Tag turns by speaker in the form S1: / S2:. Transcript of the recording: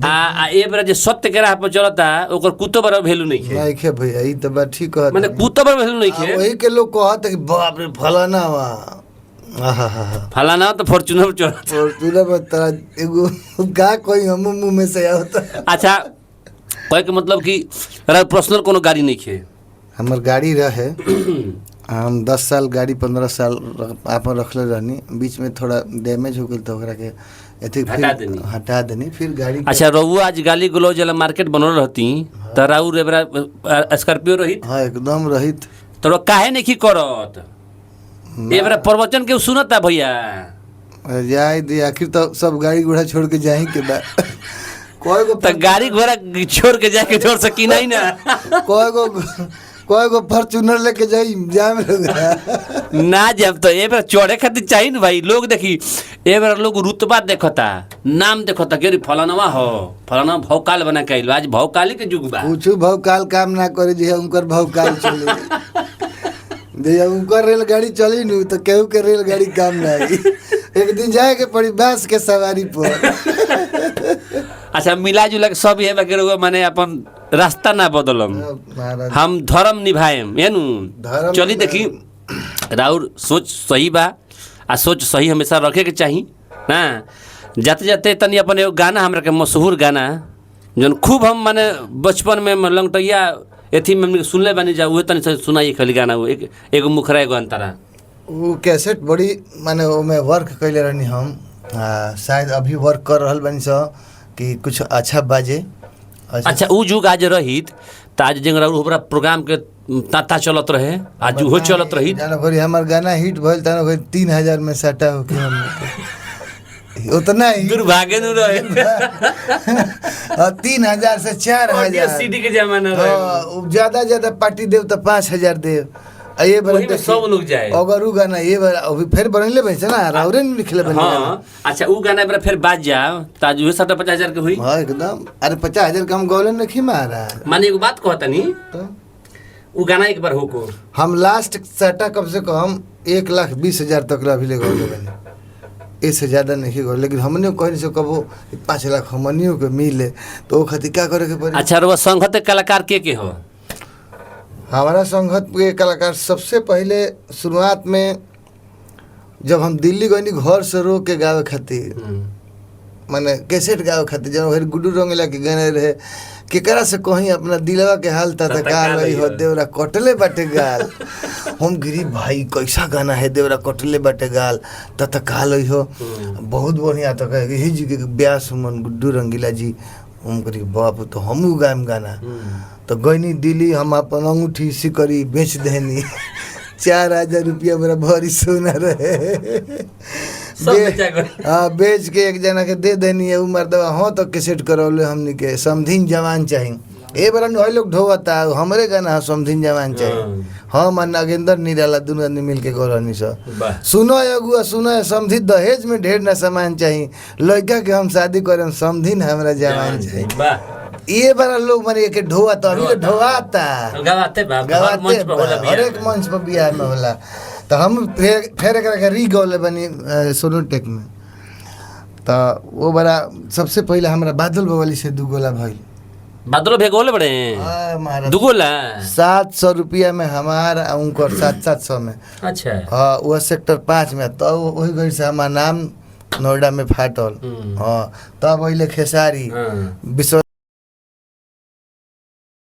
S1: आ ए बेरा जे सत्य के राह पर चलता ओकर कुतो बड़ा वैल्यू नहीं है।
S2: नहीं खे भैया ई तो बात ठीक कहत
S1: माने कुतो बड़ा वैल्यू नहीं है।
S2: वही के लोग कहत कि बाप रे फलाना वा आहा
S1: फलाना तो फॉर्च्यूनर चलता।
S2: फॉर्च्यूनर में तरा एगो का कोई हम मुंह में से आवता।
S1: अच्छा कहे के मतलब कि पर्सनल कोनो गाड़ी नहीं है।
S2: हमर गाड़ी रहे हम 10 साल गाड़ी 15 साल आपन रखले रहनी बीच में थोड़ा डैमेज हो गेल तो ओकरा के एथी हटा देनी फिर गाड़ी।
S1: अच्छा रघु आज गाली गलौज वाला मार्केट बनल रहती त राउर एबरा स्कॉर्पियो रहित।
S2: हाँ एकदम रहित।
S1: तो काहे नहीं की करत एबरा प्रवचन के सुनता भैया
S2: जाए दे आखिर तो सब गाड़ी घोड़ा छोड़ के जाए के बा कोई को
S1: तो गाड़ी घोड़ा छोड़ के जाके छोड़ सकी नहीं ना।
S2: कोई को फॉर्च्यूनर लेके जाई जाम
S1: ना जब तो ए बार चढ़े खातिर चाहिए ना भाई। लोग देखी ए बार लोग रुतबा देखता नाम देखता कि फलानवा हो फलाना भौकाल बना के आज भौकाली के युग बा।
S2: कुछ भौकाल काम ना करे जे उनकर भौकाल चले जे उनकर रेलगाड़ी चली नु तो केहू के रेलगाड़ी काम ना आई। एक दिन जाए के पड़ी बस के सवारी पर।
S1: अच्छा मिला जुला के सब ये बाकी लोग माने अपन रास्ता ना बदलम हम धर्म निभाएम एनु चली देखी राउर सोच सही बा आ सोच सही हमेशा रखे के चाहिए ना। जाते जाते तनी अपन एगो गाना हमरा के मशहूर गाना जौन खूब हम माने बचपन में लंगटैया एथी में सुनले बानी जा उहे तनी सुनाई खाली गाना एगो मुखरा एगो अंतरा
S2: वो कैसेट बड़ी माने ओमे वर्क कैले रहनी हम शायद अभी वर्क कर रहल बानी स कि कुछ अच्छा बाजे।
S1: अच्छा उ जुग आज रहित त आज जंगरा ओकरा प्रोग्राम के ताता चलत रहे आज उहो चलत रही।
S2: जानो भरी हमर गाना हिट भइल त 3000 में सटा हो के हम उतना ही
S1: दुर्भाग्य न रहे।
S2: 3000 से 4000
S1: सीडी के जमाना रहे।
S2: हां ज्यादा पार्टी देव त 5000 देव ये
S1: बरन सब लोग जाए
S2: अगर उ गाना ये अभी फिर बनले बन से ना राउरे ने लिखले बन।
S1: हां अच्छा उ गाना बरा फिर बाज जाओ त आज 50,000 के हुई।
S2: हां एकदम अरे 50,000 का हम गौले नहीं मारा
S1: माने एगो बात कहतनी तो उ गाना एक बार होको
S2: हम लास्ट सटा कम से कम 1,20,000 तक ला भी ले गौले बने इससे ज्यादा नहीं गौले लेकिन हमने कहीं से कबो 5 लाख हमनियो के मिले तो खातिर क्या करे के पड़े।
S1: अच्छा रो संगत कलाकार के हो
S2: हमारा संगत के कलाकार सबसे पहले शुरुआत में जब हम दिल्ली गई घर से रो के गावे खातिर माने कैसेट गावे खातिर जब फिर गुड्डू रंगीला के गाने रहे केकरा से कहीं अपना दिलवा के हाल तत्काल वही हो देवरा कटले बाटे गाल हम गिरी भाई कैसा गाना है देवरा कटले बाटे गाल तत्काल वही हो बहुत बढ़िया तो कहे ही जी के ब्यास मन गुड्डू रंगीला जी हम करी बाप तो हमू गायम गाना तो गईनी दिल्ली हम अपन अंगूठी सिकरी बेच देनी 4,000 रुपया मेरा भरी सोना रहे बेच के एक जना के दे देनी है उमर दवा हाँ तो कैसेट करौले हमनी के समधिन जवान चाहिए ए बार लोग ढोवता हमरे गाना समधिन जवान चाहिए हम नागेंद्र निराला दोनों आदमी मिल के गौरनी सुनो अगुआ सुनो समधि दहेज में ढेर ना सामान चाहिए लड़का के हम शादी करें समधिन हमारा जवान चाहिए। ये बार लोग माने के ढोवाता अभी तो ढोवाता गवाते हर एक मंच पर बिहार में होला तो हम फिर एकरा री गौले बनी सोनोटेक में तो वो बड़ा सबसे पहले हमारा बादल बवाली से दुगोला भाई
S1: बादलो भेगोले बड़े दुगोला
S2: 700 रुपया में हमारा उनकर 700 में। अच्छा हाँ वो सेक्टर 5 में तो वही घड़ी से हमारा नाम नोएडा में फाटल। हाँ तब अइले खेसारी विश्व